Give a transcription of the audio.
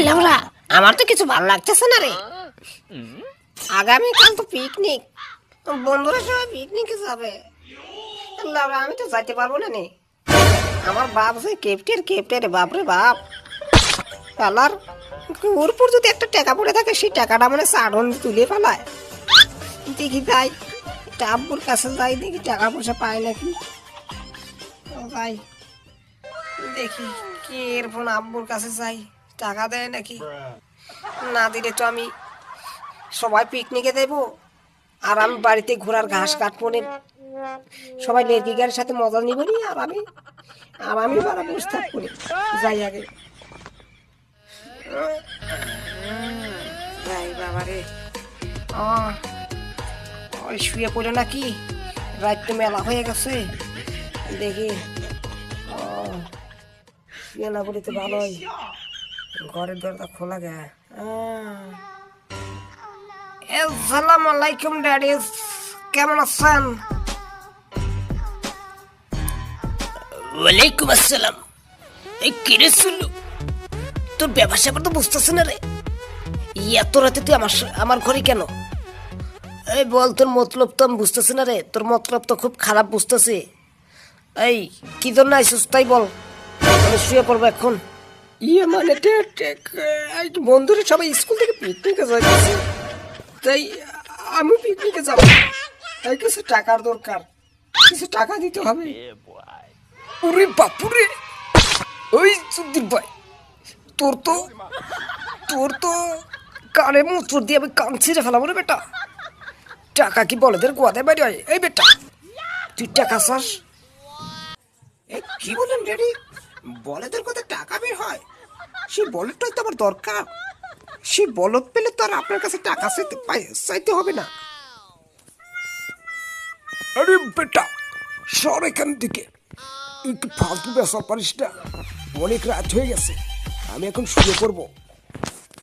লেবরা আমার তো কিছু ভালো লাগতেছে না রে। আগামীকাল তো পিকনিক, বন্ধুরা সবাই পিকনিকে যাবে। লেবরা আমি তো যাইতে পারবো না নে। আমার বাপ যে কেপ্টের বাপরে বাপ পালার ওর উপর যদি একটা টাকা পড়ে থাকে সেই টাকাটা মানে সাড়ন তুলে ফেলায়। দেখি তাই আব্বুর কাছে যাই, দেখি টাকা পয়সা পায় নাকি। ভাই দেখি কি এরফোন আব্বুর কাছে যাই, টাকা দেয় নাকি। না দিলে তো আমি সবাই পিকনিকে দেবো আর আমি বাড়িতে ঘোড়ার ঘাস কাটবো নে, সবাই লেরকি গাড়ির সাথে মজা নিব নি। আর আমি বারা বসে থাকবো নে। যাই আগে। যাই বাবা রে, ওই শুয়ে পড়ে নাকি, রাত তো মেলা হয়ে গেছে। দেখি শুয়ে না পড়ে তো ভালোই, ঘরের দরজা খোলা গে। আসসালামু আলাইকুম ড্যাডি, কেমন আছেন? ওয়ালাইকুম আসসালাম। এই কিরে শুনলু, তোর ব্যবসা করে তো বুঝতেছে না রে, এত রাতে তুই আমার ঘরে কেন? এই বল, তোর মতলব তো আমি বুঝতেছি না রে, তোর মতলব তো খুব খারাপ বুঝতেছি। এই কি জন্য আইসিস তাই বল, আমি শুয়ে পড়বো এখন। ইয়ে মানে বন্ধুরা সবাই স্কুল থেকে পিকনিকে যাইতেছে, তাই আমি পিকনিকে যাবো। তাই কিছু টাকার দরকার, কিছু টাকা দিতে হবে। ওরে বাপুরে, ওই সুদ্দীপ ভাই, তোর তো কানে মুত্র দিয়ে আমি কান ছিঁড়ে ফেলাবো রে বেটা। টাকা কি বলেদের গোয়াতে বাইরে হয়? এই বেটা তুই টাকা চাস? কি বলেন ড্যাডি, বলেদের কথা টাকা বের হয়? সেই বলদটাই তো আমার দরকার। সেই বলদ পেলে তো আর আপনার কাছে টাকা চাইতে হবে না। আরে বেটা সর এখান থেকে, একটু ফালতু বেসা পারিস না। অনেক রাত হয়ে গেছে, আমি এখন শুয়ে পড়বো।